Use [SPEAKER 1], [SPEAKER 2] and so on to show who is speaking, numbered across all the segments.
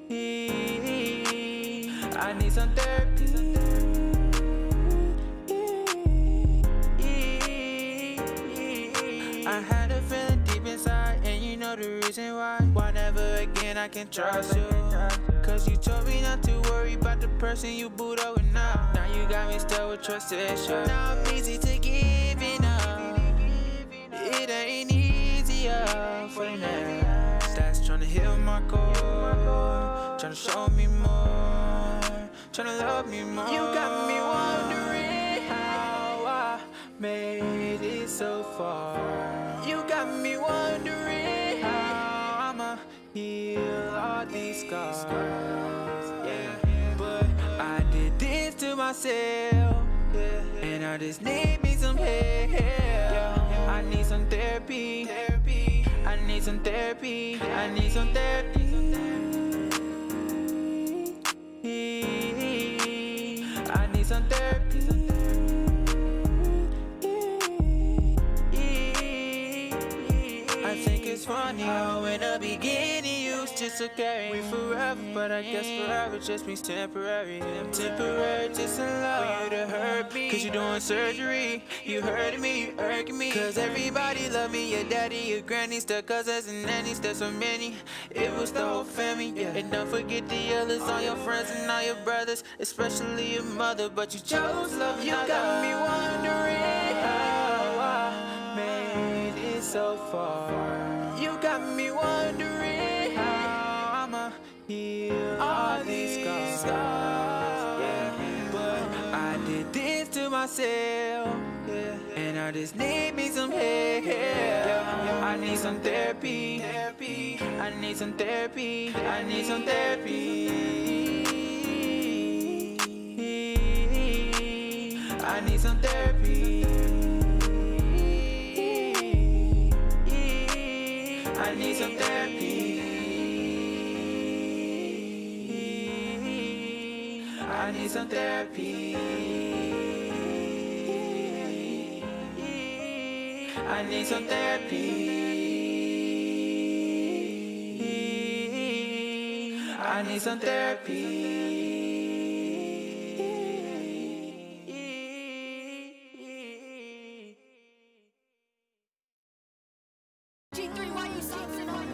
[SPEAKER 1] I need some therapy. I had a feeling deep inside, and you know the reason why. Why never again I can trust you? Cause you told me not to worry about the person you booed up with now. Now you got me stuck with trust issues. Now I'm easy to giving up. It ain't easier for you now. That's tryna heal my core, tryna show me more, tryna love me more. You got me wondering how I made it so far. You got me wondering how I'ma heal all these scars. Yeah, but I did this to myself, and I just need me some help. I need some therapy. I need some therapy. I need some therapy. I need some therapy. I think it's funny how in the beginning you used just to carry me forever, but I guess forever just means temporary. I'm temporary just allow you to hurt me, cause you're doing surgery. You hurting me, you irking me, cause everybody love me. Your daddy, your granny, the cousins and nannies, there's so many. It was the whole family, yeah. And don't forget the others, all your friends and all your brothers, especially your mother, but you chose love. You got me wondering how I made it so far. You got me wondering how I'ma heal all these scars. Yeah, but I did this to myself, and I just need me some help. I need some therapy. I need some therapy. I need some therapy. I need some therapy. I need some therapy. I need some therapy. I need some therapy. I need some therapy.
[SPEAKER 2] G3, why you saucing on?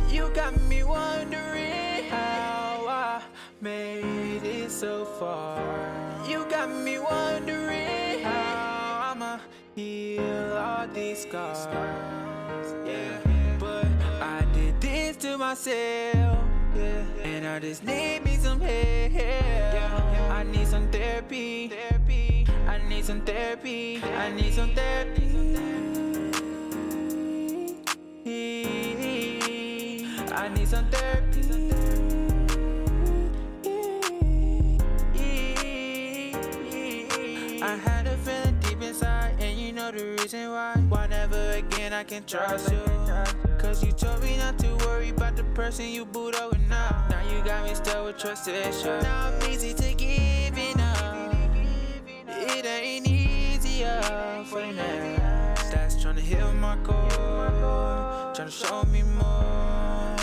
[SPEAKER 1] You got me wondering how I made it so far. You got me wondering how I'ma heal all these scars. Yeah, but I did this to myself, and I just need me some help. I need some therapy. I need some therapy. I need some therapy. I need some therapy. I had a feeling deep inside, and you know the reason why. Why never again I can trust you? Cause you told me not to worry about the person you booed up with now. Now you got me stuck with trust issues. Now I'm easy to giving up. It ain't easier for you now. That's tryna heal my core, tryna show me more,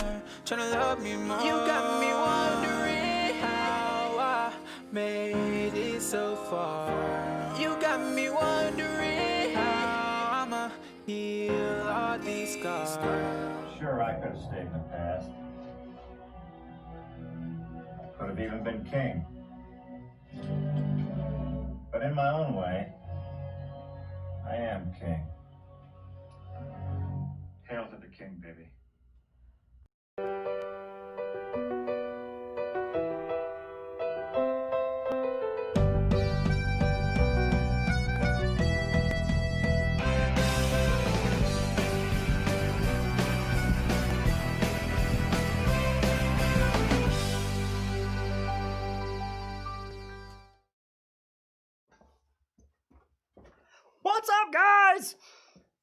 [SPEAKER 1] tryna love me more. You got me wondering how I made it so far. You got me wondering how I'ma heal all these scars.
[SPEAKER 3] Sure, I could have stayed in the past. Could have even been king. But in my own way, I am king. Hail to the king, baby.
[SPEAKER 4] What's up, guys?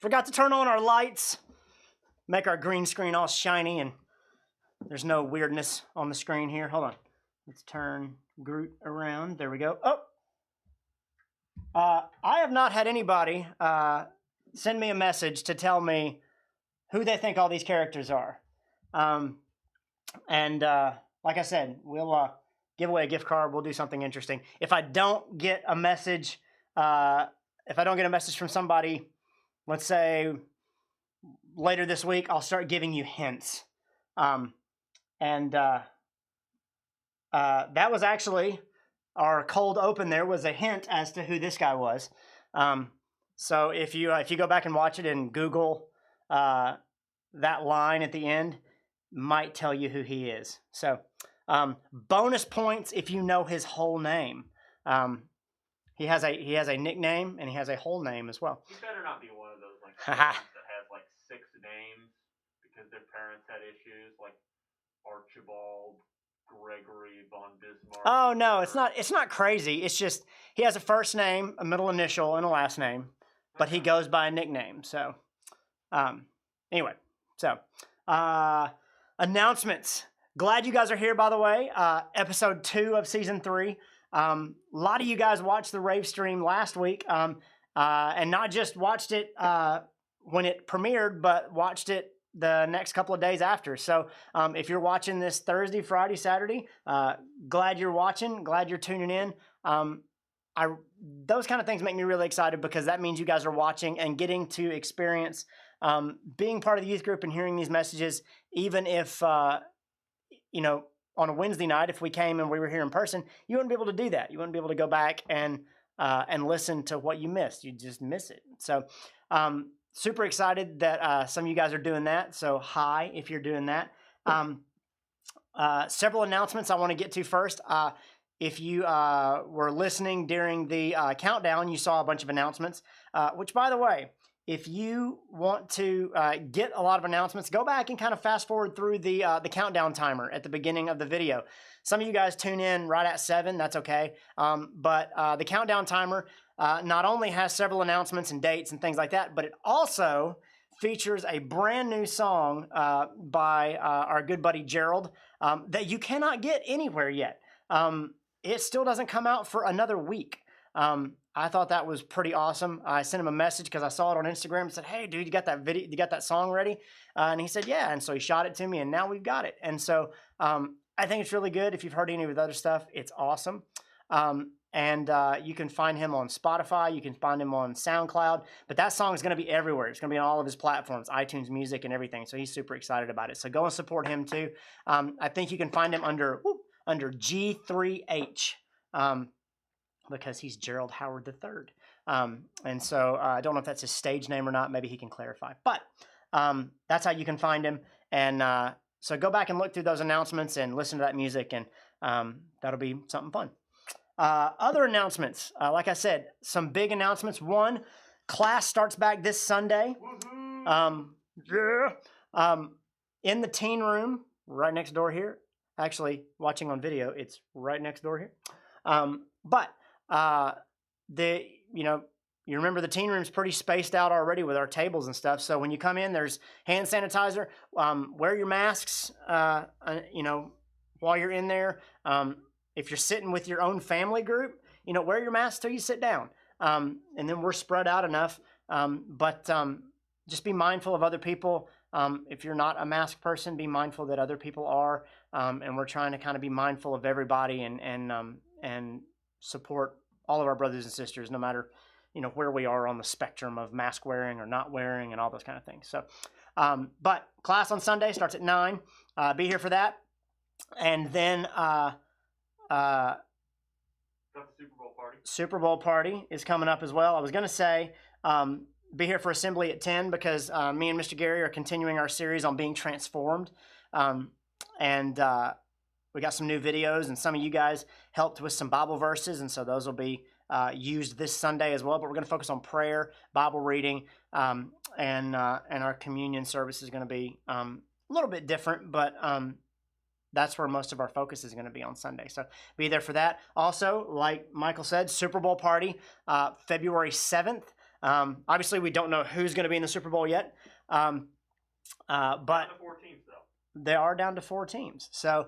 [SPEAKER 4] Forgot to turn on our lights, make our green screen all shiny, and there's no weirdness on the screen here. Hold on. Let's turn Groot around. There we go. Oh! I have not had anybody send me a message to tell me who they think all these characters are. Like I said, we'll give away a gift card. We'll do something interesting. If I don't get a message, from somebody, let's say later this week, I'll start giving you hints. That was actually our cold open. There was a hint as to who this guy was. So if you go back and watch it and Google that line at the end, might tell you who he is. So bonus points if you know his whole name. He has a nickname and he has a whole name as well.
[SPEAKER 5] He better not be one of those like that has like 6 names because their parents had issues, like Archibald Gregory von Bismarck.
[SPEAKER 4] Oh no, it's not crazy. It's just he has a first name, a middle initial, and a last name, but he goes by a nickname. So anyway, so announcements. Glad you guys are here, by the way. Episode 2 of season 3. A lot of you guys watched the RAVEstream last week, and not just watched it when it premiered, but watched it the next couple of days after. So if you're watching this Thursday, Friday, Saturday, glad you're watching, glad you're tuning in. Those kind of things make me really excited because that means you guys are watching and getting to experience being part of the youth group and hearing these messages, even if, on a Wednesday night, if we came and we were here in person, you wouldn't be able to do that. You wouldn't be able to go back and listen to what you missed. You just miss it. So super excited that some of you guys are doing that. So hi, if you're doing that. Several announcements I want to get to first. If you were listening during the countdown, you saw a bunch of announcements, which, by the way, if you want to get a lot of announcements, go back and kind of fast forward through the countdown timer at the beginning of the video. Some of you guys tune in right at 7. That's okay. But the countdown timer not only has several announcements and dates and things like that, but it also features a brand new song by our good buddy Gerald that you cannot get anywhere yet. It still doesn't come out for another week. I thought that was pretty awesome. I sent him a message because I saw it on Instagram and said, "Hey, dude, you got that video? You got that song ready?" And he said, "Yeah." And so he shot it to me, and now we've got it. And so I think it's really good. If you've heard any of his other stuff, it's awesome. You can find him on Spotify. You can find him on SoundCloud. But that song is going to be everywhere. It's going to be on all of his platforms, iTunes Music and everything. So he's super excited about it. So go and support him too. I think you can find him under G3H. Because he's Gerald Howard III. And so I don't know if that's his stage name or not. Maybe he can clarify. But that's how you can find him. And so go back and look through those announcements and listen to that music, and that'll be something fun. Other announcements. Like I said, some big announcements. One, class starts back this Sunday. In the teen room, right next door here. Actually, watching on video, it's right next door here. You remember the teen room's pretty spaced out already with our tables and stuff. So when you come in, there's hand sanitizer. Wear your masks, while you're in there. If you're sitting with your own family group, wear your mask till you sit down. And then we're spread out enough. Just be mindful of other people. If you're not a mask person, be mindful that other people are. And we're trying to kind of be mindful of everybody and support all of our brothers and sisters, no matter, where we are on the spectrum of mask wearing or not wearing and all those kind of things. So, but class on Sunday starts at 9. Be here for that. And then
[SPEAKER 5] the Super Bowl party.
[SPEAKER 4] Super Bowl party is coming up as well. I was going to say, be here for assembly at 10 because me and Mr. Gary are continuing our series on being transformed. We got some new videos, and some of you guys helped with some Bible verses, and so those will be used this Sunday as well. But we're going to focus on prayer, Bible reading, and our communion service is going to be a little bit different, but that's where most of our focus is going to be on Sunday. So be there for that. Also, like Michael said, Super Bowl party, February 7th. Obviously, we don't know who's going to be in the Super Bowl yet, but
[SPEAKER 5] Down to 4 teams, though.
[SPEAKER 4] they are down to 4 teams. So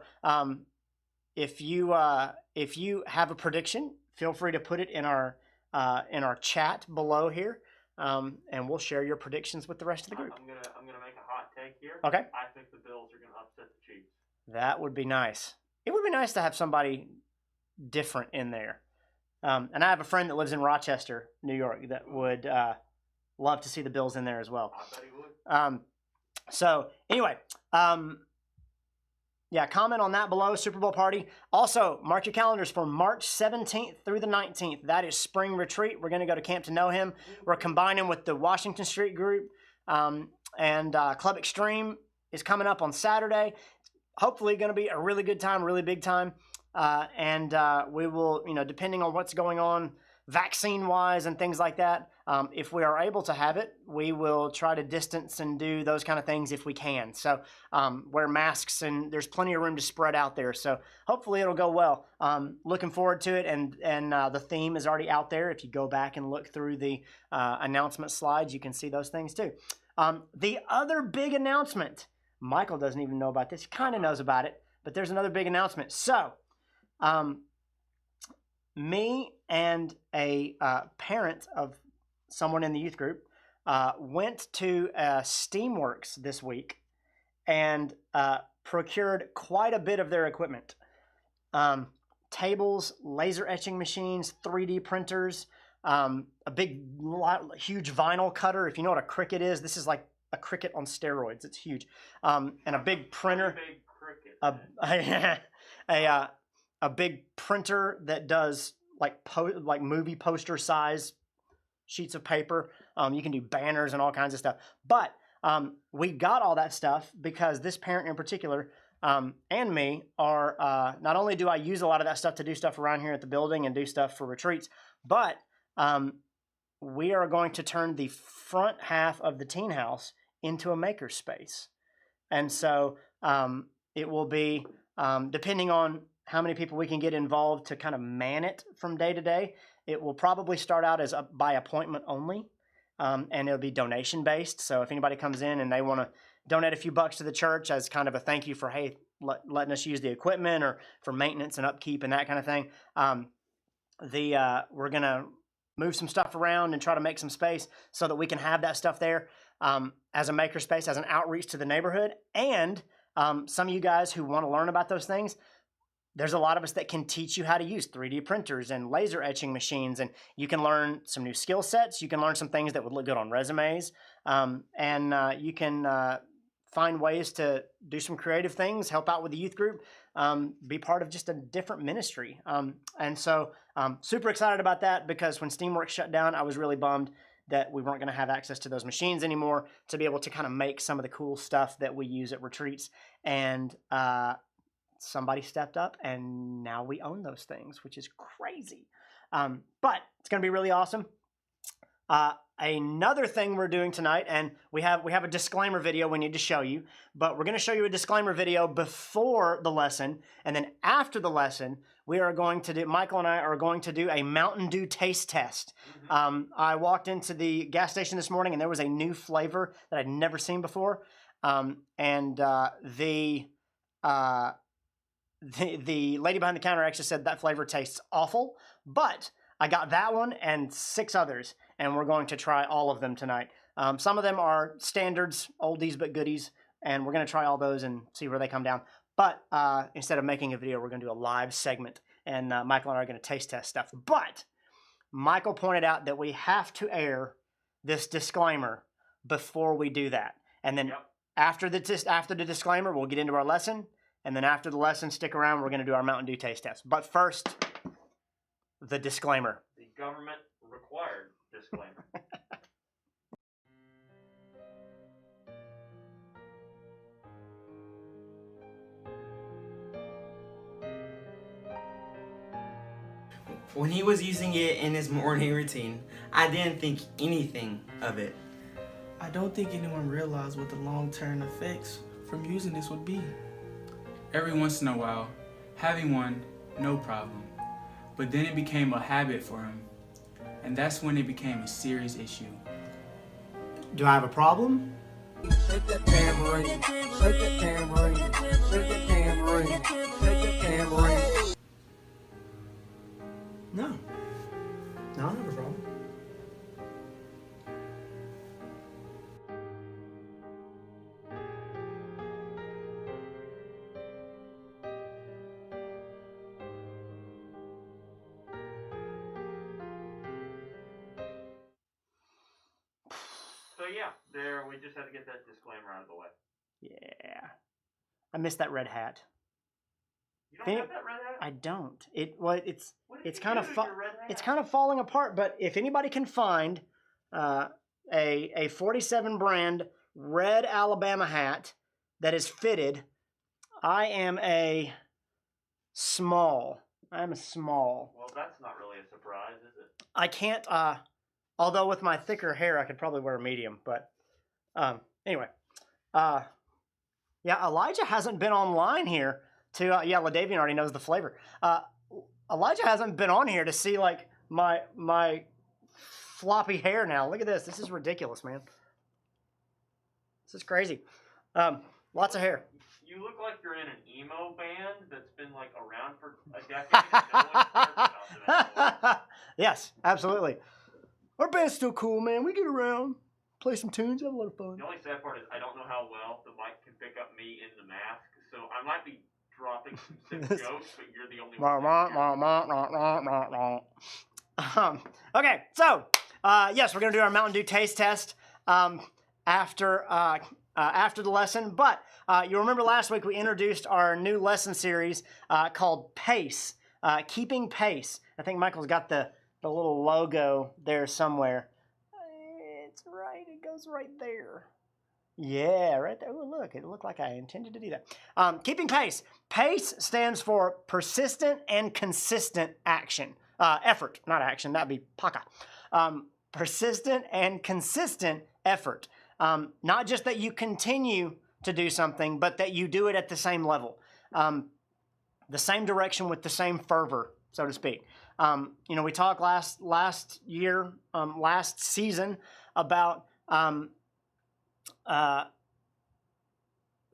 [SPEAKER 4] if you have a prediction, feel free to put it in our chat below here, and we'll share your predictions with the rest of the group.
[SPEAKER 5] I'm gonna make a hot take here.
[SPEAKER 4] Okay.
[SPEAKER 5] I think the Bills are gonna upset the Chiefs.
[SPEAKER 4] That would be nice. It would be nice to have somebody different in there. And I have a friend that lives in Rochester, New York, that would love to see the Bills in there as well.
[SPEAKER 5] I bet he would.
[SPEAKER 4] So anyway, yeah, comment on that below, Super Bowl party. Also, mark your calendars for March 17th through the 19th. That is spring retreat. We're going to go to Camp to Know Him. We're combining with the Washington Street group, and Club Extreme is coming up on Saturday. Hopefully going to be a really good time, really big time. And we will, depending on what's going on vaccine-wise and things like that, if we are able to have it, we will try to distance and do those kind of things if we can. So wear masks, and there's plenty of room to spread out there. So hopefully it'll go well. Looking forward to it, and the theme is already out there. If you go back and look through the announcement slides, you can see those things too. The other big announcement, Michael doesn't even know about this. He kind of knows about it, but there's another big announcement. So me and a parent of someone in the youth group went to Steamworks this week and procured quite a bit of their equipment. Tables, laser etching machines, 3D printers, a huge vinyl cutter. If you know what a Cricut is, this is like a Cricut on steroids. It's huge. And a big printer.
[SPEAKER 5] Big Cricut.
[SPEAKER 4] A big printer that does like movie poster size sheets of paper. You can do banners and all kinds of stuff. But we got all that stuff because this parent in particular and me are not only do I use a lot of that stuff to do stuff around here at the building and do stuff for retreats, but we are going to turn the front half of the teen house into a maker space. And so it will be, depending on how many people we can get involved to kind of man it from day to day, it will probably start out as by appointment only, and it'll be donation based. So if anybody comes in and they want to donate a few bucks to the church as kind of a thank you for, hey, letting us use the equipment or for maintenance and upkeep and that kind of thing, we're going to move some stuff around and try to make some space so that we can have that stuff there as a maker space, as an outreach to the neighborhood. And some of you guys who want to learn about those things, there's a lot of us that can teach you how to use 3D printers and laser etching machines, and you can learn some new skill sets. You can learn some things that would look good on resumes, and you can find ways to do some creative things, help out with the youth group, be part of just a different ministry. And so super excited about that, because when Steamworks shut down, I was really bummed that we weren't going to have access to those machines anymore to be able to kind of make some of the cool stuff that we use at retreats. And somebody stepped up, and now we own those things, which is crazy. But it's going to be really awesome. Another thing we're doing tonight, and we have a disclaimer video we need to show you, but we're going to show you a disclaimer video before the lesson, and then after the lesson, Michael and I are going to do a Mountain Dew taste test. I walked into the gas station this morning, and there was a new flavor that I'd never seen before, and the lady behind the counter actually said that flavor tastes awful, but I got that one and 6 others, and we're going to try all of them tonight. Some of them are standards, oldies but goodies, and we're going to try all those and see where they come down. But instead of making a video, we're going to do a live segment, and Michael and I are going to taste test stuff. But Michael pointed out that we have to air this disclaimer before we do that. And then after the disclaimer, we'll get into our lesson. And then after the lesson, stick around. We're going to do our Mountain Dew taste test. But first, the disclaimer.
[SPEAKER 5] The government-required disclaimer.
[SPEAKER 6] When he was using it in his morning routine, I didn't think anything of it.
[SPEAKER 7] I don't think anyone realized what the long-term effects from using this would be.
[SPEAKER 8] Every once in a while, having one, no problem. But then it became a habit for him. and that's when it became a serious issue.
[SPEAKER 4] Do I have a problem?
[SPEAKER 9] Shake that tambourine, shake that tambourine, shake that tambourine, shake that tambourine.
[SPEAKER 4] No. No, I don't have a problem.
[SPEAKER 5] So yeah, there we just had to get that disclaimer out of the way.
[SPEAKER 4] Yeah. I missed that red hat.
[SPEAKER 5] You don't have that red hat?
[SPEAKER 4] I don't. It's
[SPEAKER 5] What did
[SPEAKER 4] it's
[SPEAKER 5] you
[SPEAKER 4] kind
[SPEAKER 5] do
[SPEAKER 4] of
[SPEAKER 5] to your red hat?
[SPEAKER 4] it's kind of falling apart. But if anybody can find a 47 brand red Alabama hat that is fitted, I am a small. I'm a small.
[SPEAKER 5] Well, that's not really a surprise, is it?
[SPEAKER 4] I can't. Although with my thicker hair, I could probably wear a medium. But anyway, yeah, Elijah hasn't been online here to. Yeah, LaDavian already knows the flavor. Elijah hasn't been on here to see like my floppy hair now. Look at this. This is ridiculous, man. This is crazy. Lots of hair.
[SPEAKER 5] You look like you're in an emo band that's been like around for a decade. And no one cares about it anymore.
[SPEAKER 4] Yes, absolutely. Our band's still cool, man. We get around, play some tunes, have a lot of fun.
[SPEAKER 5] The only sad part is I don't know how well the mic can pick up me in the mask, so I might be dropping some sick jokes, but you're the only one.
[SPEAKER 4] Okay, so yes, we're gonna do our Mountain Dew taste test after the lesson. But you remember last week we introduced our new lesson series called Pace, Keeping Pace. I think Michael's got the little logo there somewhere. It's right. It goes right there. Yeah, right there. Oh, look. It looked like I intended to do that. Keeping pace. Pace stands for persistent and consistent action. Effort, not action. That'd be paka. Persistent and consistent effort. Not just that you continue to do something, but that you do it at the same level. The same direction with the same fervor, so to speak. We talked last season about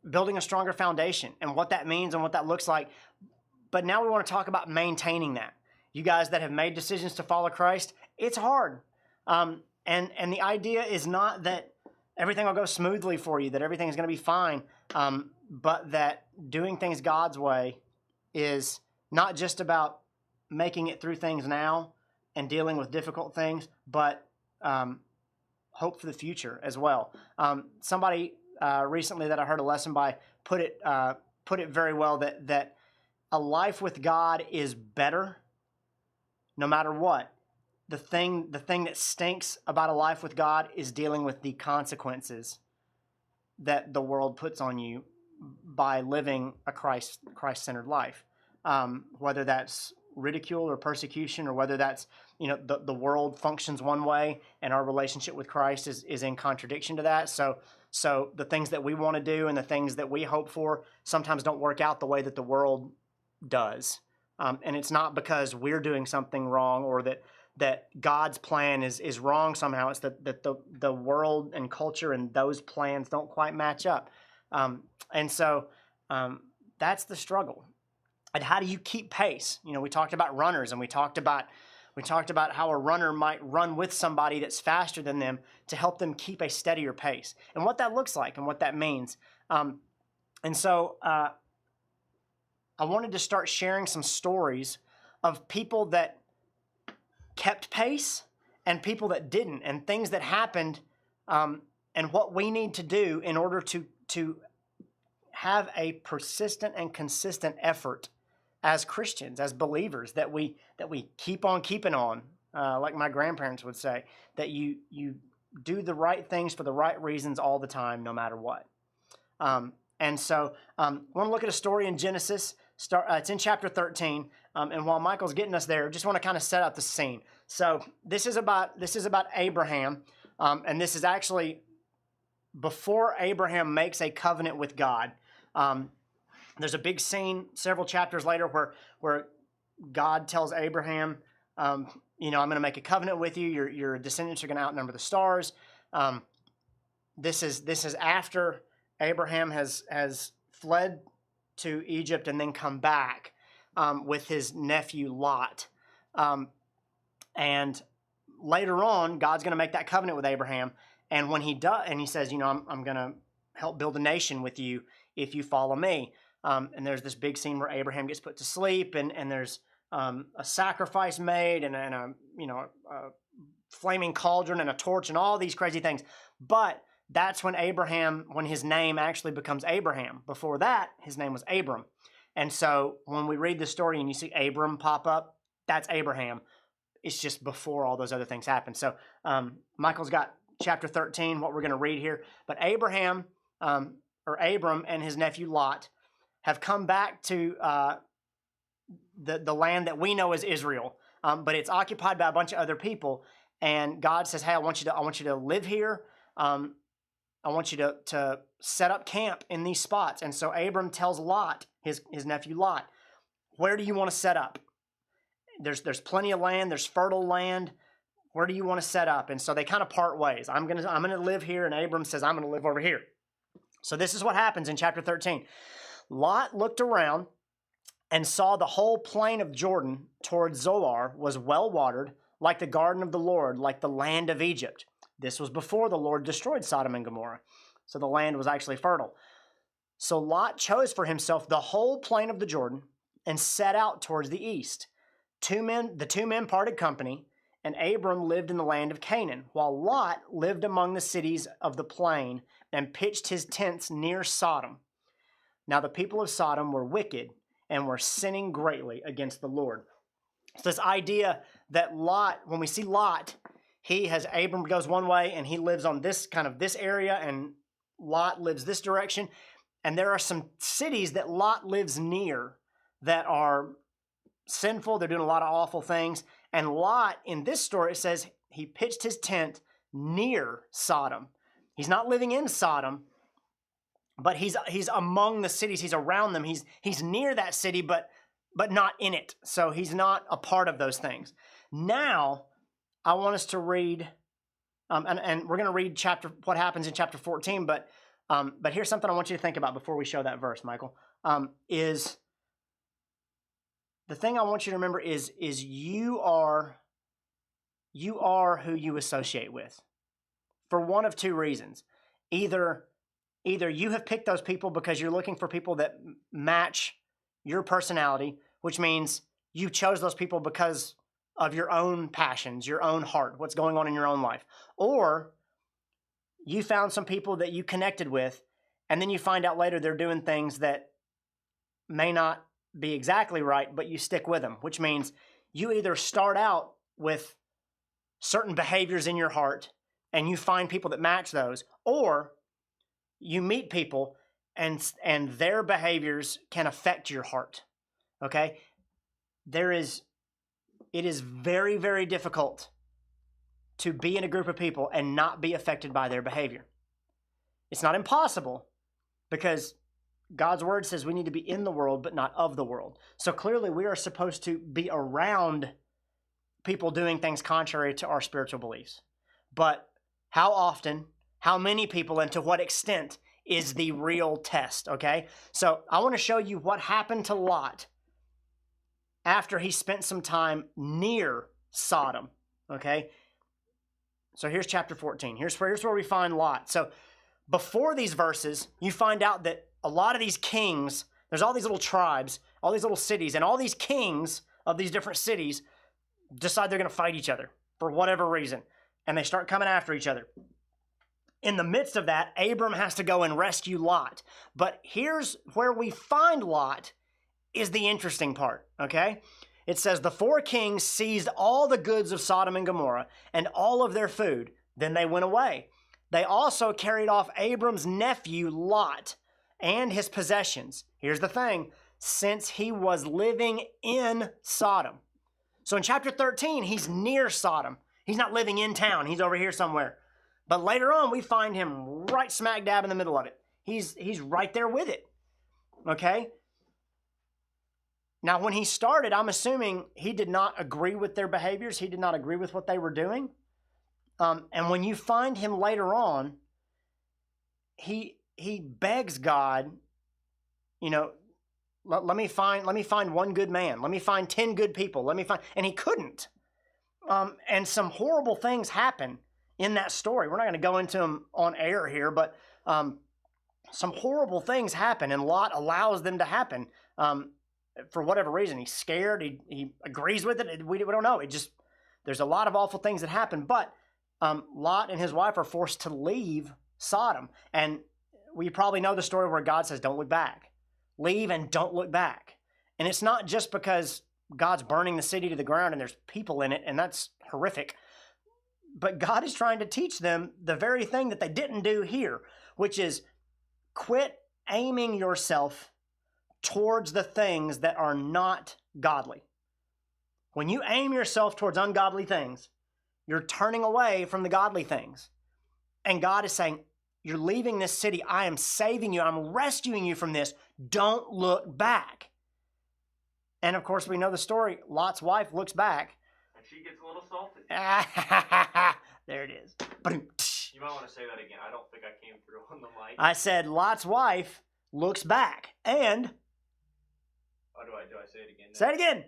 [SPEAKER 4] building a stronger foundation and what that means and what that looks like. But now we want to talk about maintaining that. You guys that have made decisions to follow Christ, it's hard. And the idea is not that everything will go smoothly for you, that everything is going to be fine, but that doing things God's way is not just about making it through things now and dealing with difficult things, but hope for the future as well. Somebody recently that I heard a lesson by put it very well that a life with God is better no matter what. The thing that stinks about a life with God is dealing with the consequences that the world puts on you by living a Christ-centered life, whether that's ridicule or persecution, or whether that's the world functions one way and our relationship with Christ is in contradiction to that. So the things that we want to do and the things that we hope for sometimes don't work out the way that the world does, and it's not because we're doing something wrong or that God's plan is wrong somehow. It's that the world and culture and those plans don't quite match up, and so that's the struggle. And how do you keep pace? We talked about runners, and we talked about how a runner might run with somebody that's faster than them to help them keep a steadier pace, and what that looks like and what that means. And so I wanted to start sharing some stories of people that kept pace and people that didn't, and things that happened, and what we need to do in order to have a persistent and consistent effort as Christians, as believers, that we keep on keeping on, like my grandparents would say, that you do the right things for the right reasons all the time, no matter what. And so I want to look at a story in Genesis. It's in chapter 13, and while Michael's getting us there, just want to kind of set up the scene. So this is about Abraham, and this is actually before Abraham makes a covenant with God. There's a big scene several chapters later where God tells Abraham you know, I'm going to make a covenant with you. Your descendants are going to outnumber the stars. This is after Abraham has fled to Egypt and then come back with his nephew Lot. And later on, God's going to make that covenant with Abraham. And when he does, and he says, you know, I'm going to help build a nation with you if you follow me. And there's this big scene where Abraham gets put to sleep, and there's a sacrifice made, and a flaming cauldron and a torch and all these crazy things. But that's when when his name actually becomes Abraham. Before that, his name was Abram. And so when we read the story and you see Abram pop up, that's Abraham. It's just before all those other things happen. So Michael's got chapter 13, what we're going to read here. But Abram and his nephew Lot have come back to the land that we know as Israel, but it's occupied by a bunch of other people. And God says, "Hey, I want you to live here. I want you to set up camp in these spots." And so Abram tells Lot, his nephew Lot, "Where do you want to set up? There's plenty of land. There's fertile land. Where do you want to set up?" And so they kind of part ways. I'm gonna live here, and Abram says, "I'm gonna live over here." So this is what happens in chapter 13. Lot looked around and saw the whole plain of Jordan toward Zoar was well watered, like the garden of the Lord, like the land of Egypt. This was before the Lord destroyed Sodom and Gomorrah. So the land was actually fertile. So Lot chose for himself the whole plain of the Jordan and set out towards the east. The two men parted company, and Abram lived in the land of Canaan, while Lot lived among the cities of the plain and pitched his tents near Sodom. Now the people of Sodom were wicked and were sinning greatly against the Lord. So this idea that Lot, when we see Lot, Abram goes one way and he lives on this area, and Lot lives this direction. And there are some cities that Lot lives near that are sinful. They're doing a lot of awful things. And Lot, in this story, it says he pitched his tent near Sodom. He's not living in Sodom, but he's among the cities. He's around them. He's near that city, but not in it. So he's not a part of those things. Now, I want us to read, and we're going to read what happens in chapter 14. But here's something I want you to think about before we show that verse, Michael. Is the thing I want you to remember is you are who you associate with, for one of two reasons. Either you have picked those people because you're looking for people that match your personality, which means you chose those people because of your own passions, your own heart, what's going on in your own life. Or you found some people that you connected with, and then you find out later they're doing things that may not be exactly right, but you stick with them, which means you either start out with certain behaviors in your heart and you find people that match those, or you meet people and their behaviors can affect your heart. Okay? It is very, very difficult to be in a group of people and not be affected by their behavior. It's not impossible, because God's word says we need to be in the world, but not of the world. So clearly we are supposed to be around people doing things contrary to our spiritual beliefs. But how often, how many people, and to what extent is the real test, okay? So I want to show you what happened to Lot after he spent some time near Sodom, okay? So here's chapter 14. Here's where we find Lot. So before these verses, you find out that a lot of these kings, there's all these little tribes, all these little cities, and all these kings of these different cities decide they're going to fight each other for whatever reason, and they start coming after each other. In the midst of that, Abram has to go and rescue Lot. But here's where we find Lot is the interesting part, okay? It says, the four kings seized all the goods of Sodom and Gomorrah and all of their food. Then they went away. They also carried off Abram's nephew Lot and his possessions. Here's the thing, since he was living in Sodom. So in chapter 13, he's near Sodom. He's not living in town. He's over here somewhere. But later on, we find him right smack dab in the middle of it. He's right there with it, okay? Now, when he started, I'm assuming he did not agree with their behaviors. He did not agree with what they were doing. And when you find him later on, he begs God, you know, let me find one good man. Let me find 10 good people. And he couldn't. And some horrible things happen in that story. We're not going to go into them on air here, but some horrible things happen, and Lot allows them to happen. For whatever reason, he's scared. He agrees with it. We don't know. There's a lot of awful things that happen. But Lot and his wife are forced to leave Sodom, and we probably know the story where God says, "Don't look back. Leave and don't look back." And it's not just because God's burning the city to the ground and there's people in it, and that's horrific. But God is trying to teach them the very thing that they didn't do here, which is quit aiming yourself towards the things that are not godly. When you aim yourself towards ungodly things, you're turning away from the godly things. And God is saying, you're leaving this city. I am saving you. I'm rescuing you from this. Don't look back. And of course, we know the story. Lot's wife looks back.
[SPEAKER 5] And she gets a little salty.
[SPEAKER 4] There it is.
[SPEAKER 5] You might want to say that again. I don't think I came through on the mic.
[SPEAKER 4] I said Lot's wife looks back. And
[SPEAKER 5] Oh, do I say it again?
[SPEAKER 4] say it again.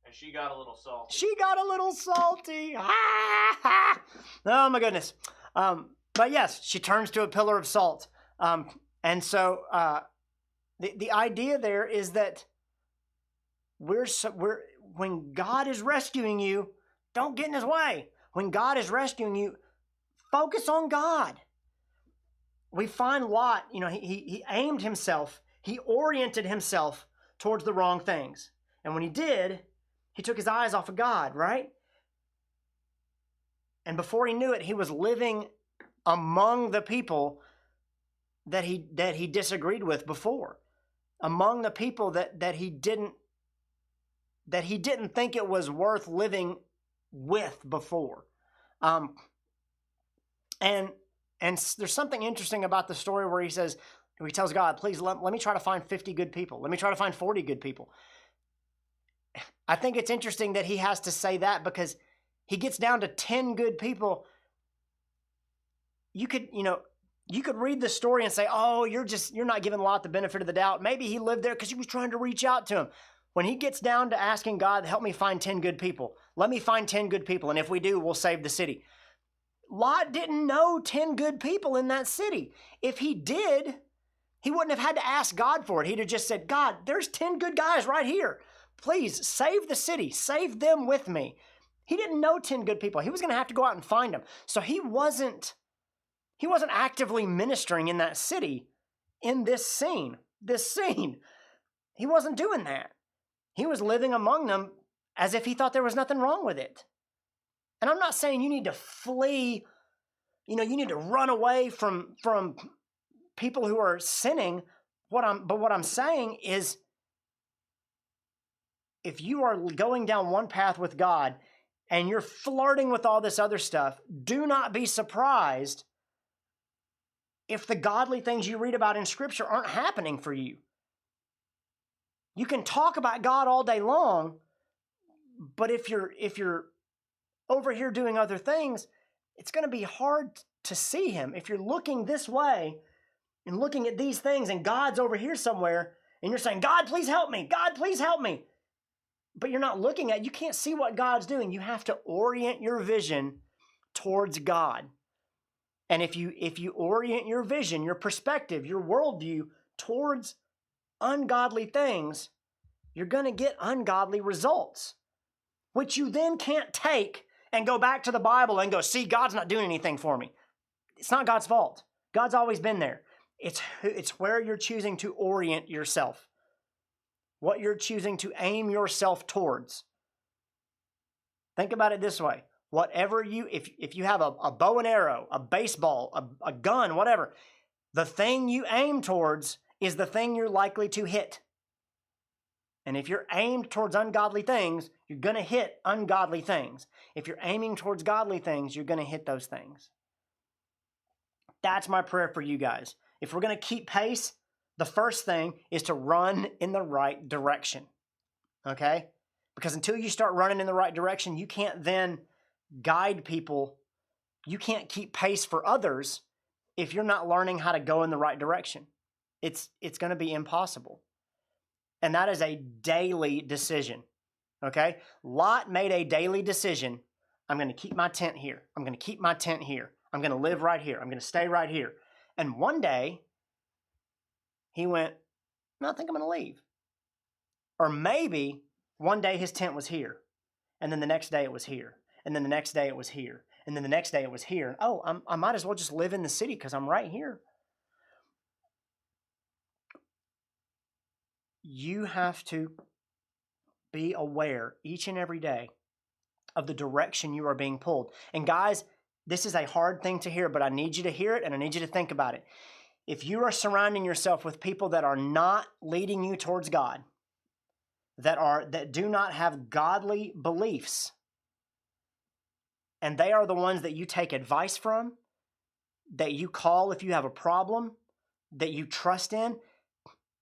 [SPEAKER 5] And she got a little salty.
[SPEAKER 4] She got a little salty. Oh my goodness. But yes, she turns to a pillar of salt. And so the idea there is that when God is rescuing you, don't get in his way. When God is rescuing you, focus on God. We find Lot, he aimed himself, he oriented himself towards the wrong things. And when he did, he took his eyes off of God, right? And before he knew it, he was living among the people that he disagreed with before, among the people that he didn't think it was worth living with before. And there's something interesting about the story where he tells God, please let me try to find 50 good people. Let me try to find 40 good people. I think it's interesting that he has to say that because he gets down to 10 good people. You could read the story and say, oh, you're not giving Lot the benefit of the doubt. Maybe he lived there because he was trying to reach out to him. When he gets down to asking God, help me find 10 good people. Let me find 10 good people. And if we do, we'll save the city. Lot didn't know 10 good people in that city. If he did, he wouldn't have had to ask God for it. He'd have just said, God, there's 10 good guys right here. Please save the city. Save them with me. He didn't know 10 good people. He was going to have to go out and find them. So he wasn't actively ministering in that city in this scene. He wasn't doing that. He was living among them as if he thought there was nothing wrong with it. And I'm not saying you need to flee, you need to run away from people who are sinning. But what I'm saying is, if you are going down one path with God and you're flirting with all this other stuff, do not be surprised if the godly things you read about in Scripture aren't happening for you. You can talk about God all day long, but if you're over here doing other things, it's going to be hard to see him. If you're looking this way and looking at these things and God's over here somewhere and you're saying, God, please help me. God, please help me. But you're not looking at, you can't see what God's doing. You have to orient your vision towards God. And if you orient your vision, your perspective, your worldview towards ungodly things, you're going to get ungodly results, which you then can't take and go back to the Bible and go, see, God's not doing anything for me. It's not God's fault. God's always been there. It's where you're choosing to orient yourself, what you're choosing to aim yourself towards. Think about it this way. Whatever if you have a bow and arrow, a baseball, a gun, whatever, the thing you aim towards is the thing you're likely to hit. And if you're aimed towards ungodly things, you're going to hit ungodly things. If you're aiming towards godly things, you're going to hit those things. That's my prayer for you guys. If we're going to keep pace, the first thing is to run in the right direction. okay? Because until you start running in the right direction, you can't then guide people. You can't keep pace for others if you're not learning how to go in the right direction. It's going to be impossible. And that is a daily decision, okay? Lot made a daily decision. I'm going to keep my tent here. I'm going to keep my tent here. I'm going to live right here. I'm going to stay right here. And one day, he went, no, I think I'm going to leave. Or maybe one day his tent was here. And then the next day it was here. And then the next day it was here. And then the next day it was here. Oh, I might as well just live in the city because I'm right here. You have to be aware each and every day of the direction you are being pulled. And guys, this is a hard thing to hear, but I need you to hear it and I need you to think about it. If you are surrounding yourself with people that are not leading you towards God, that do not have godly beliefs, and they are the ones that you take advice from, that you call if you have a problem, that you trust in,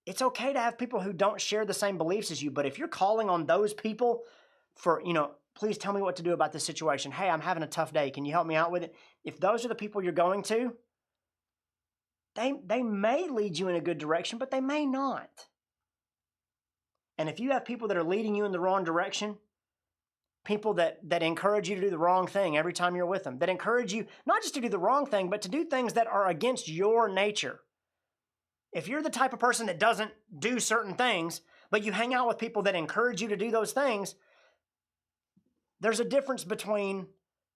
[SPEAKER 4] it's okay to have people who don't share the same beliefs as you, but if you're calling on those people for, please tell me what to do about this situation. Hey, I'm having a tough day. Can you help me out with it? If those are the people you're going to, they may lead you in a good direction, but they may not. And if you have people that are leading you in the wrong direction, people that encourage you to do the wrong thing every time you're with them, that encourage you not just to do the wrong thing, but to do things that are against your nature. If you're the type of person that doesn't do certain things, but you hang out with people that encourage you to do those things, there's a difference between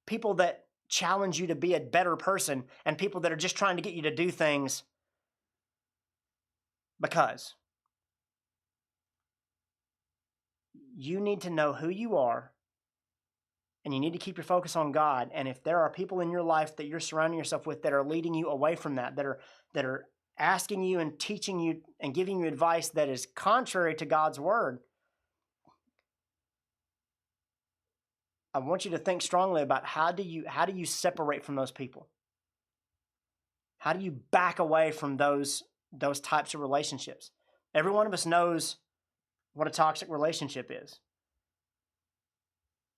[SPEAKER 4] people that challenge you to be a better person and people that are just trying to get you to do things because. You need to know who you are, and you need to keep your focus on God. And if there are people in your life that you're surrounding yourself with that are leading you away from that are asking you and teaching you and giving you advice that is contrary to God's word, I want you to think strongly about how do you separate from those people? How do you back away from those types of relationships? Every one of us knows what a toxic relationship is.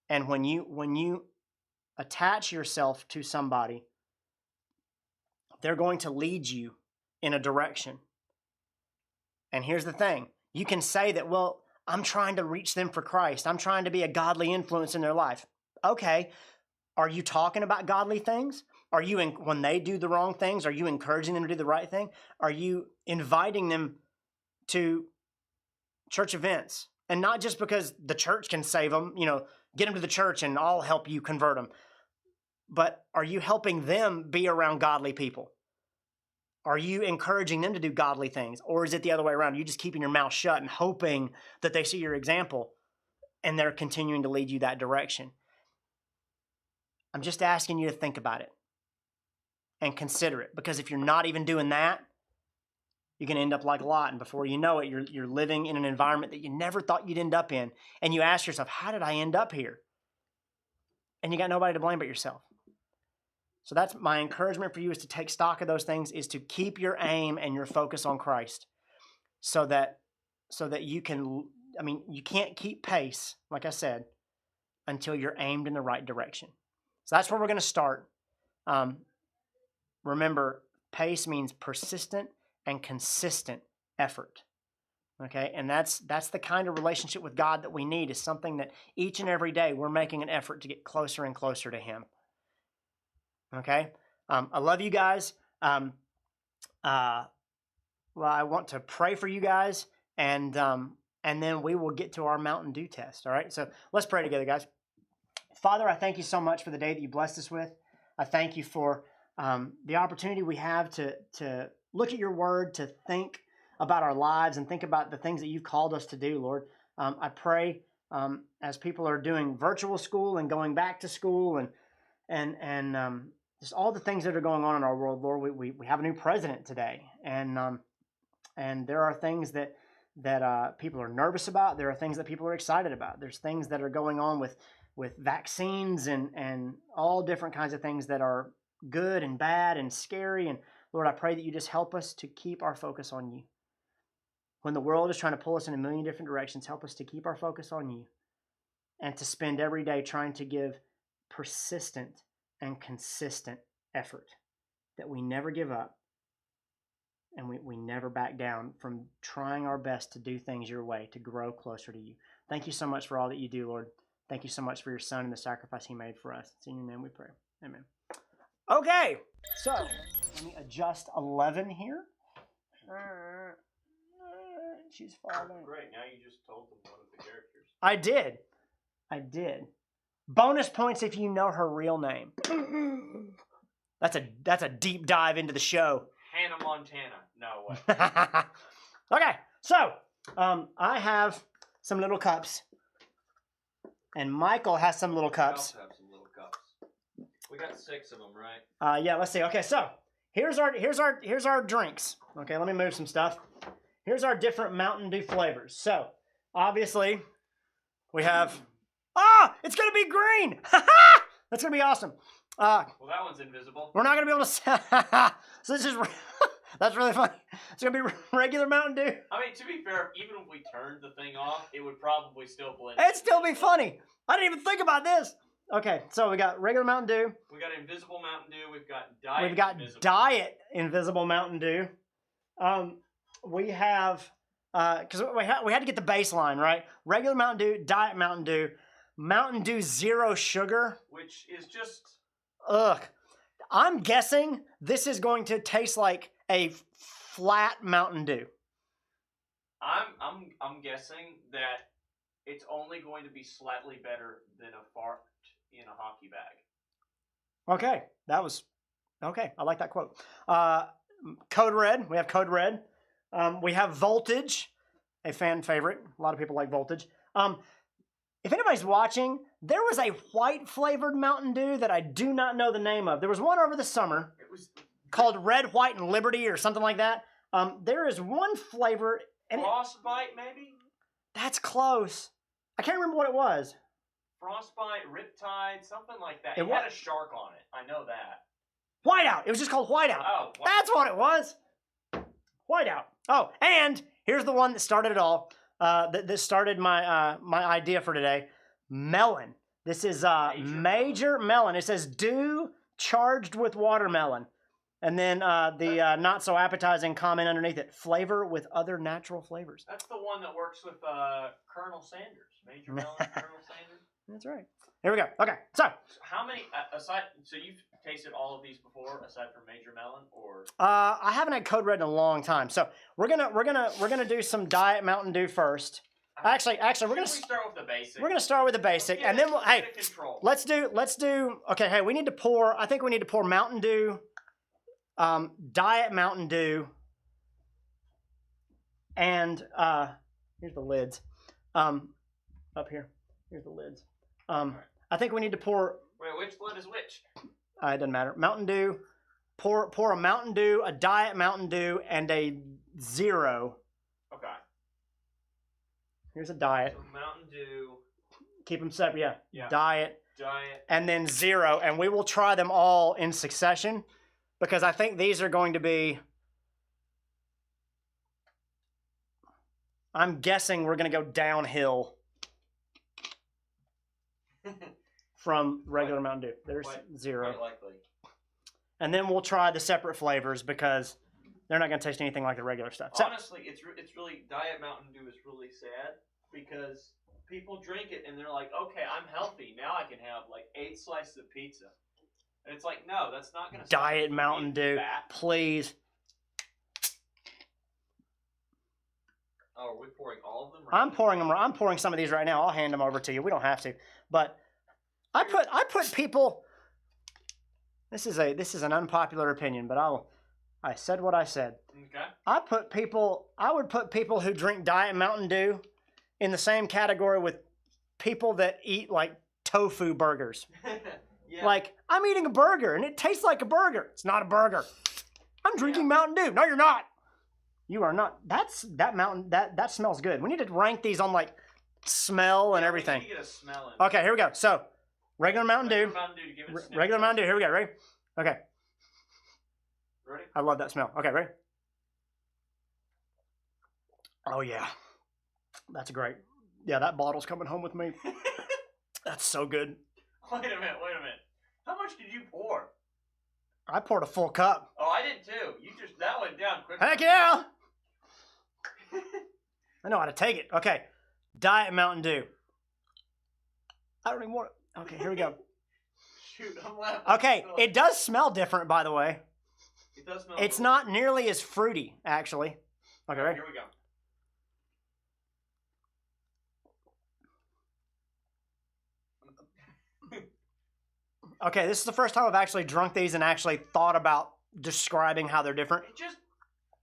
[SPEAKER 4] And when you attach yourself to somebody, they're going to lead you in a direction. And here's the thing. You can say that, well, I'm trying to reach them for Christ. I'm trying to be a godly influence in their life. Okay. Are you talking about godly things? Are you, when they do the wrong things, are you encouraging them to do the right thing? Are you inviting them to church events? And not just because the church can save them, get them to the church and I'll help you convert them. But are you helping them be around godly people? Are you encouraging them to do godly things? Or is it the other way around? Are you just keeping your mouth shut and hoping that they see your example and they're continuing to lead you that direction? I'm just asking you to think about it and consider it. Because if you're not even doing that, you're going to end up like Lot. And before you know it, you're living in an environment that you never thought you'd end up in. And you ask yourself, how did I end up here? And you got nobody to blame but yourself. So that's my encouragement for you, is to take stock of those things, is to keep your aim and your focus on Christ so that you can, you can't keep pace, like I said, until you're aimed in the right direction. So that's where we're going to start. Remember, pace means persistent and consistent effort. Okay, and that's the kind of relationship with God that we need, is something that each and every day we're making an effort to get closer and closer to Him. Okay, I love you guys. Well, I want to pray for you guys, and then we will get to our Mountain Dew test. All right, so let's pray together, guys. Father, I thank you so much for the day that you blessed us with. I thank you for the opportunity we have to look at your word, to think about our lives and think about the things that you've called us to do, Lord. I pray as people are doing virtual school and going back to school and just all the things that are going on in our world, Lord, we have a new president today. And there are things that people are nervous about. There are things that people are excited about. There's things that are going on with vaccines and all different kinds of things that are good and bad and scary. And Lord, I pray that you just help us to keep our focus on you. When the world is trying to pull us in a million different directions, help us to keep our focus on you and to spend every day trying to give persistent and consistent effort, that we never give up and we never back down from trying our best to do things your way, to grow closer to you. Thank you so much for all that you do, Lord. Thank you so much for your son and the sacrifice he made for us. It's in your name we pray. Amen. Okay, so let me adjust 11 here. She's following.
[SPEAKER 5] Great, now you just told them one of the characters.
[SPEAKER 4] I did. Bonus points if you know her real name. That's a deep dive into the show.
[SPEAKER 5] Hannah Montana. No way.
[SPEAKER 4] Okay, so I have some little cups, and Michael has some little
[SPEAKER 5] I
[SPEAKER 4] cups.
[SPEAKER 5] also have some little cups. We got 6 of them, right?
[SPEAKER 4] Yeah, let's see. Okay, so here's our drinks. Okay, let me move some stuff. Here's our different Mountain Dew flavors. So obviously we have. It's gonna be green. That's gonna be awesome.
[SPEAKER 5] Well, that one's invisible.
[SPEAKER 4] We're not gonna be able to. So this is. That's really funny. It's gonna be regular Mountain Dew.
[SPEAKER 5] I mean, to be fair, even if we turned the thing off, it would probably still blend.
[SPEAKER 4] It'd still be funny. I didn't even think about this. Okay, so we got regular Mountain Dew.
[SPEAKER 5] We got invisible Mountain Dew. We've got diet.
[SPEAKER 4] We've got
[SPEAKER 5] invisible.
[SPEAKER 4] Diet Invisible Mountain Dew. We have because we had to get the baseline right. Regular Mountain Dew, Diet Mountain Dew Zero Sugar.
[SPEAKER 5] Which is just.
[SPEAKER 4] Ugh. I'm guessing this is going to taste like a flat Mountain Dew.
[SPEAKER 5] I'm guessing that it's only going to be slightly better than a fart in a hockey bag.
[SPEAKER 4] Okay, okay. I like that quote. Code Red. We have Code Red. We have Voltage, a fan favorite. A lot of people like Voltage. If anybody's watching, there was a white flavored Mountain Dew that I do not know the name of. There was one over the summer called Red, White, and Liberty or something like that. There is one flavor. And
[SPEAKER 5] Frostbite, maybe?
[SPEAKER 4] That's close. I can't remember what it was.
[SPEAKER 5] Frostbite, Riptide, something like that. It had a shark on it. I know that.
[SPEAKER 4] Whiteout. It was just called Whiteout.
[SPEAKER 5] Oh.
[SPEAKER 4] That's what it was. Whiteout. Oh, and here's the one that started it all. That started my my idea for today. Melon. This is Major Melon. It says Dew charged with watermelon. And then the not so appetizing comment underneath it. Flavor with other natural flavors.
[SPEAKER 5] That's the one that works with Colonel Sanders. Major Melon, Colonel Sanders.
[SPEAKER 4] That's right. Here we go. Okay, so
[SPEAKER 5] how many aside? So you've tasted all of these before, aside from Major Melon, or?
[SPEAKER 4] I haven't had Code Red in a long time. So we're gonna do some Diet Mountain Dew first. Actually, we're gonna
[SPEAKER 5] start with the basic.
[SPEAKER 4] We're gonna start with the basic, and then let's do. Okay, hey, we need to pour. I think we need to pour Mountain Dew, Diet Mountain Dew, and here's the lids. Up here. Here's the lids. I think we need to pour.
[SPEAKER 5] Wait, which lid is which?
[SPEAKER 4] It doesn't matter. Mountain Dew. Pour a Mountain Dew, a Diet Mountain Dew, and a Zero.
[SPEAKER 5] Okay.
[SPEAKER 4] Here's a Diet.
[SPEAKER 5] So Mountain Dew.
[SPEAKER 4] Keep them separate. Yeah. Diet.
[SPEAKER 5] Diet.
[SPEAKER 4] And then Zero, and we will try them all in succession because I think these are going to be. I'm guessing we're going to go downhill from regular Mountain Dew. There's Zero.
[SPEAKER 5] Quite likely.
[SPEAKER 4] And then we'll try the separate flavors because they're not going to taste anything like the regular stuff. So,
[SPEAKER 5] honestly, it's really Diet Mountain Dew is really sad because people drink it and they're like, okay, I'm healthy now. I can have like 8 slices of pizza, and it's like, no, that's not going to.
[SPEAKER 4] Diet Mountain Dew, please.
[SPEAKER 5] Oh, are we pouring all of them?
[SPEAKER 4] I'm pouring them. I'm pouring some of these right now. I'll hand them over to you. We don't have to, but I put people. This is an unpopular opinion, but I said what I said.
[SPEAKER 5] Okay.
[SPEAKER 4] I would put people who drink Diet Mountain Dew in the same category with people that eat like tofu burgers.
[SPEAKER 5] Yeah.
[SPEAKER 4] Like, I'm eating a burger and it tastes like a burger. It's not a burger. I'm drinking Mountain Dew. No, you're not. You are not. That smells good. We need to rank these on like smell and everything.
[SPEAKER 5] We need to get a smell in.
[SPEAKER 4] Okay, here we go. So, regular Mountain Dew.
[SPEAKER 5] To give it
[SPEAKER 4] Regular Mountain Dew. Here we go. Ready? Okay.
[SPEAKER 5] Ready?
[SPEAKER 4] I love that smell. Okay, ready? Oh yeah, that's great. Yeah, that bottle's coming home with me. That's so good.
[SPEAKER 5] Wait a minute. How much did you pour?
[SPEAKER 4] I poured a full cup.
[SPEAKER 5] Oh, I did too. That went down quick.
[SPEAKER 4] Heck yeah! I know how to take it. Okay, Diet Mountain Dew. I don't even want it. Okay, here we go.
[SPEAKER 5] Shoot, I'm laughing.
[SPEAKER 4] Okay, it does smell different, by the way.
[SPEAKER 5] It does smell.
[SPEAKER 4] It's not nearly as fruity, actually. Okay, ready?
[SPEAKER 5] Here we go.
[SPEAKER 4] Okay, this is the first time I've actually drunk these and actually thought about describing how they're different.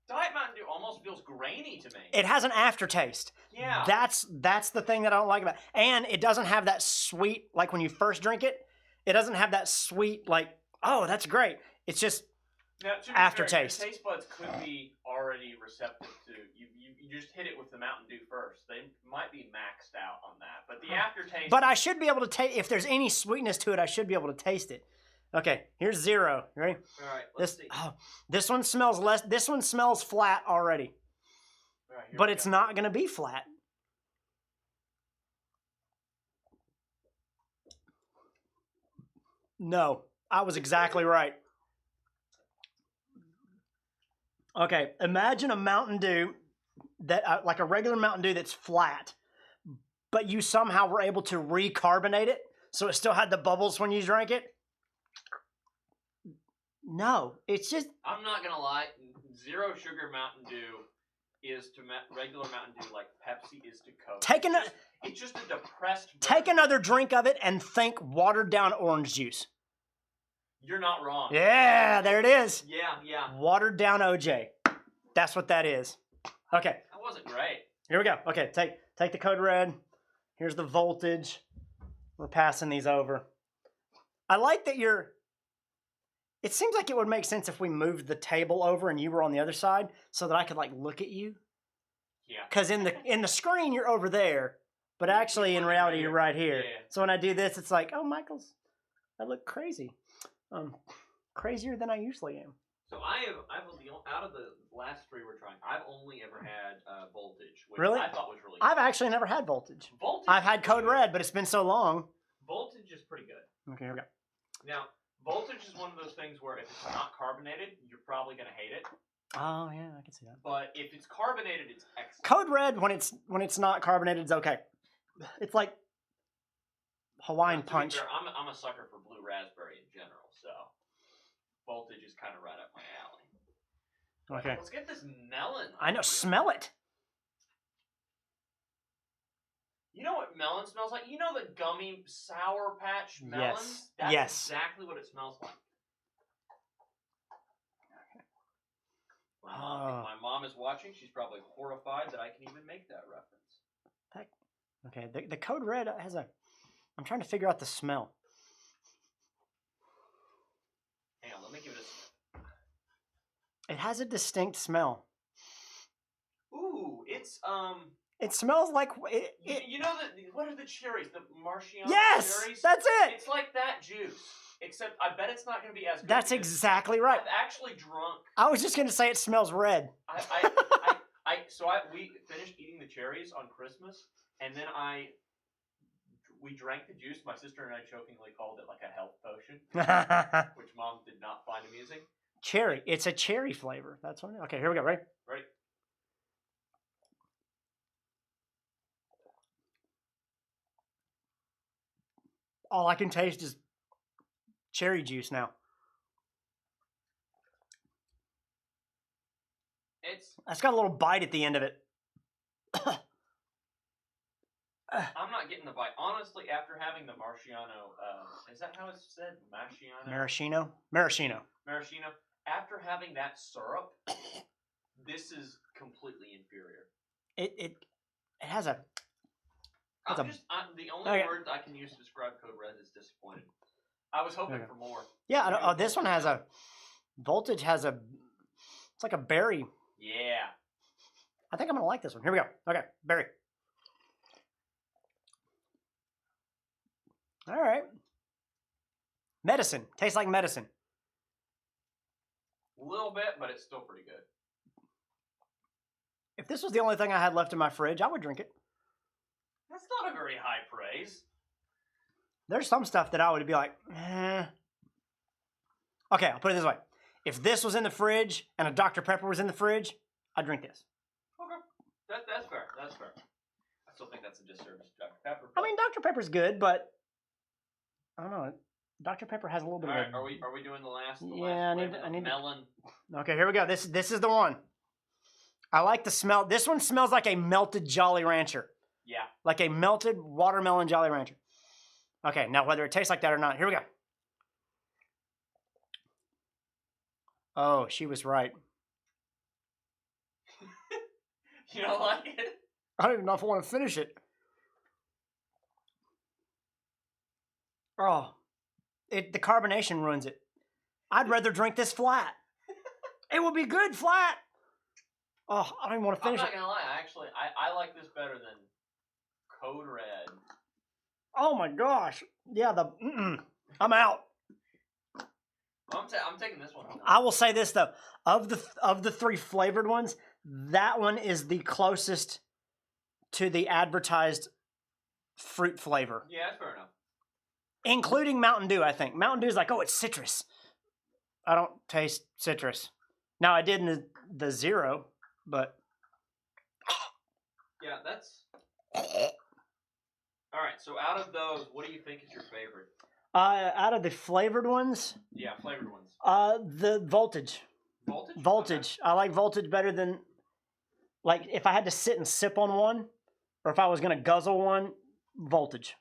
[SPEAKER 5] Diet Mountain Dew almost feels grainy to me.
[SPEAKER 4] It has an aftertaste.
[SPEAKER 5] Yeah.
[SPEAKER 4] That's the thing that I don't like about it. And it doesn't have that sweet, like when you first drink it, it doesn't have that sweet, like, oh, that's great. It's just
[SPEAKER 5] Now, to be
[SPEAKER 4] aftertaste.
[SPEAKER 5] Fair, your taste buds could be already receptive to you. You just hit it with the Mountain Dew first. They might be maxed out on that, but the aftertaste.
[SPEAKER 4] But I should be able to taste, if there's any sweetness to it, I should be able to taste it. Okay, here's zero. You ready?
[SPEAKER 5] All right, let's see.
[SPEAKER 4] This one smells less. This one smells flat already.
[SPEAKER 5] All right,
[SPEAKER 4] But it's not going to be flat. No, I was exactly right. Okay, imagine a Mountain Dew that, like a regular Mountain Dew that's flat, but you somehow were able to recarbonate it, so it still had the bubbles when you drank it. No, it's just.
[SPEAKER 5] I'm not gonna lie. Zero sugar Mountain Dew is to regular Mountain Dew like Pepsi is to Coke. It's just a depressed.
[SPEAKER 4] Take another drink of it and think watered down orange juice.
[SPEAKER 5] You're not wrong.
[SPEAKER 4] Yeah, there it is.
[SPEAKER 5] Yeah.
[SPEAKER 4] Watered down OJ. That's what that is. Okay.
[SPEAKER 5] That wasn't great.
[SPEAKER 4] Here we go. Okay, take the code red. Here's the voltage. We're passing these over. I like that it seems like it would make sense if we moved the table over and you were on the other side so that I could like look at you.
[SPEAKER 5] Yeah.
[SPEAKER 4] Because in the screen you're over there, but actually in reality you're right here.
[SPEAKER 5] Yeah.
[SPEAKER 4] So when I do this, it's like, oh, I look crazy. Crazier than I usually am.
[SPEAKER 5] So I've out of the last three we're trying, I've only ever had voltage, which
[SPEAKER 4] Really?
[SPEAKER 5] I thought was really good.
[SPEAKER 4] I've actually never had voltage.
[SPEAKER 5] Voltage.
[SPEAKER 4] I've had code red, but it's been so long.
[SPEAKER 5] Voltage is pretty good.
[SPEAKER 4] Okay, here we go.
[SPEAKER 5] Now, voltage is one of those things where if it's not carbonated, you're probably gonna hate it.
[SPEAKER 4] Oh yeah, I can see that.
[SPEAKER 5] But if it's carbonated, it's excellent.
[SPEAKER 4] Code red when it's not carbonated is okay. It's like Hawaiian
[SPEAKER 5] To be
[SPEAKER 4] Punch.
[SPEAKER 5] fair, I'm a sucker for blue raspberry in general, so voltage is kind of right up my alley.
[SPEAKER 4] Okay.
[SPEAKER 5] Let's get this melon.
[SPEAKER 4] I know. Smell it.
[SPEAKER 5] You know what melon smells like? You know the gummy Sour Patch melons?
[SPEAKER 4] Yes.
[SPEAKER 5] That's
[SPEAKER 4] Yes.
[SPEAKER 5] exactly what it smells like. If my mom is watching, she's probably horrified that I can even make that reference.
[SPEAKER 4] Okay. The code red has a. I'm trying to figure out the smell.
[SPEAKER 5] Hang on, let me give it a smell.
[SPEAKER 4] It has a distinct smell.
[SPEAKER 5] Ooh, it's
[SPEAKER 4] It smells like
[SPEAKER 5] you know what are the cherries? The Marciano
[SPEAKER 4] Yes,
[SPEAKER 5] cherries?
[SPEAKER 4] that's it.
[SPEAKER 5] It's like that juice. Except I bet it's not going to be as good.
[SPEAKER 4] That's
[SPEAKER 5] because
[SPEAKER 4] exactly right.
[SPEAKER 5] I've actually drunk.
[SPEAKER 4] I was just gonna say it smells red.
[SPEAKER 5] We finished eating the cherries on Christmas, and then we drank the juice. My sister and I jokingly called it like a health potion, which Mom did not find amusing.
[SPEAKER 4] Cherry. It's a cherry flavor. That's what. Okay, here we go. Ready?
[SPEAKER 5] Ready?
[SPEAKER 4] All I can taste is cherry juice now. That's got a little bite at the end of it.
[SPEAKER 5] I'm not getting the bite. Honestly, after having the Marciano, is that how it's said?
[SPEAKER 4] Maraschino.
[SPEAKER 5] Maraschino. After having that syrup, this is completely inferior.
[SPEAKER 4] It has a.
[SPEAKER 5] The only word I can use to describe Code Red is disappointed. I was hoping for more.
[SPEAKER 4] Yeah, this one has a. Voltage has a. It's like a berry.
[SPEAKER 5] Yeah.
[SPEAKER 4] I think I'm going to like this one. Here we go. Okay, berry. All right. Medicine. Tastes like medicine.
[SPEAKER 5] A little bit, but it's still pretty good.
[SPEAKER 4] If this was the only thing I had left in my fridge, I would drink it.
[SPEAKER 5] That's not a very high praise.
[SPEAKER 4] There's some stuff that I would be like, eh. Okay, I'll put it this way. If this was in the fridge and a Dr. Pepper was in the fridge, I'd drink this.
[SPEAKER 5] Okay. That's fair. That's fair. I still think that's a disservice to Dr. Pepper.
[SPEAKER 4] I mean, Dr. Pepper's good, but I don't know. Dr. Pepper has a little bit
[SPEAKER 5] All
[SPEAKER 4] of.
[SPEAKER 5] right, are we doing the last?
[SPEAKER 4] Yeah,
[SPEAKER 5] last
[SPEAKER 4] I need
[SPEAKER 5] melon.
[SPEAKER 4] Okay, here we go. This is the one. I like the smell. This one smells like a melted Jolly Rancher.
[SPEAKER 5] Yeah.
[SPEAKER 4] Like a melted watermelon Jolly Rancher. Okay, now whether it tastes like that or not, here we go. Oh, she was right.
[SPEAKER 5] You don't like it?
[SPEAKER 4] I don't even know if I want to finish it. Oh, the carbonation ruins it. I'd rather drink this flat. It would be good flat. Oh, I don't even want to
[SPEAKER 5] I'm
[SPEAKER 4] finish
[SPEAKER 5] not
[SPEAKER 4] it.
[SPEAKER 5] gonna lie. Actually, I like this better than Code Red.
[SPEAKER 4] Oh my gosh. Yeah, I'm out.
[SPEAKER 5] I'm taking this one home.
[SPEAKER 4] I will say this though, of the three flavored ones, that one is the closest to the advertised fruit flavor,
[SPEAKER 5] Yeah, that's fair enough.
[SPEAKER 4] including Mountain Dew. I think Mountain Dew is like, oh, it's citrus. I don't taste citrus. Now I did in the zero, but
[SPEAKER 5] Yeah, that's. All right. So out of those, what do you think is your favorite?
[SPEAKER 4] out of the flavored ones,
[SPEAKER 5] Yeah, flavored ones.
[SPEAKER 4] the voltage.
[SPEAKER 5] Voltage.
[SPEAKER 4] Voltage. I like voltage better than, like, if I had to sit and sip on one, or if I was gonna guzzle one, voltage.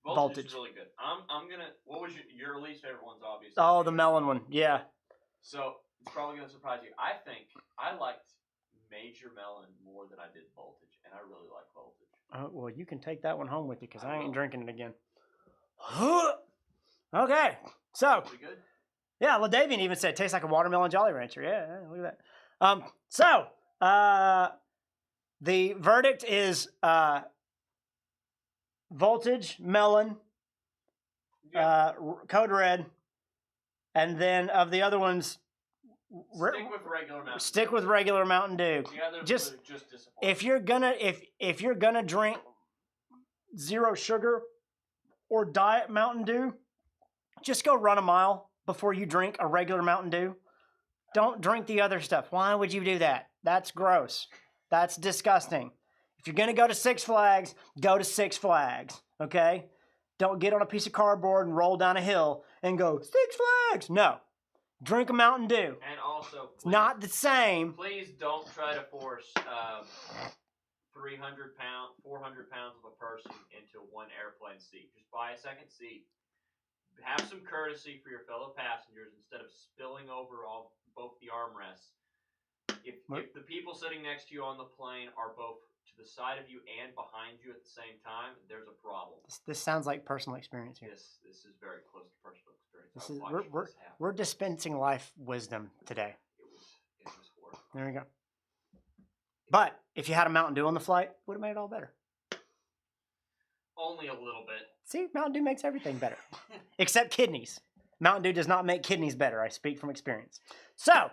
[SPEAKER 5] Okay.
[SPEAKER 4] Voltage.
[SPEAKER 5] Is really good. I'm gonna. What was your least favorite ones? Obviously.
[SPEAKER 4] Oh, the melon one. Yeah.
[SPEAKER 5] So it's probably gonna surprise you. I think I liked Major Melon more than I did Voltage, and I really like Voltage.
[SPEAKER 4] Well, you can take that one home with you because I ain't
[SPEAKER 5] will.
[SPEAKER 4] drinking it again. Okay. So,
[SPEAKER 5] Pretty good.
[SPEAKER 4] yeah, LaDavian even said it tastes like a watermelon Jolly Rancher. Yeah, look at that. So, the verdict is voltage, melon, code red, and then of the other ones,
[SPEAKER 5] Stick with regular Mountain.
[SPEAKER 4] stick with regular Mountain Dew.
[SPEAKER 5] The others
[SPEAKER 4] Just
[SPEAKER 5] were just disappointing.
[SPEAKER 4] if you're gonna drink zero sugar or diet Mountain Dew, just go run a mile before you drink a regular Mountain Dew. Don't drink the other stuff. Why would you do that? That's gross. That's disgusting. If you're gonna go to Six Flags, go to Six Flags. Okay? Don't get on a piece of cardboard and roll down a hill and go, Six Flags. No. Drink a Mountain Dew.
[SPEAKER 5] And also,
[SPEAKER 4] It's not the same.
[SPEAKER 5] Please don't try to force 400 pounds of a person into one airplane seat. Just buy a second seat. Have some courtesy for your fellow passengers instead of spilling over both the armrests. If the people sitting next to you on the plane are both to the side of you and behind you at the same time, there's a problem.
[SPEAKER 4] This sounds like personal experience here.
[SPEAKER 5] This is very close to personal experience.
[SPEAKER 4] We're dispensing life wisdom today.
[SPEAKER 5] It was horrible.
[SPEAKER 4] There we go. But if you had a Mountain Dew on the flight, would have made it all better.
[SPEAKER 5] Only a little bit.
[SPEAKER 4] See, Mountain Dew makes everything better, except kidneys. Mountain Dew does not make kidneys better. I speak from experience. So,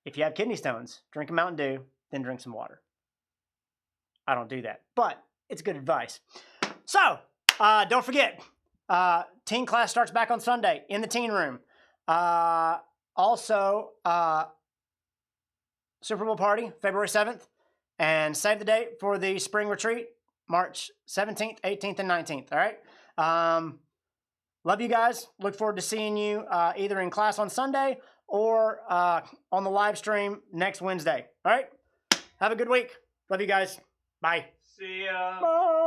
[SPEAKER 4] if you have kidney stones, drink a Mountain Dew, then drink some water. I don't do that, but it's good advice. So, don't forget, teen class starts back on Sunday in the teen room. Also, Super Bowl party, February 7th. And save the date for the spring retreat, March 17th, 18th, and 19th. All right? Love you guys. Look forward to seeing you either in class on Sunday or on the live stream next Wednesday. All right? Have a good week. Love you guys. Bye.
[SPEAKER 5] See ya.
[SPEAKER 4] Bye.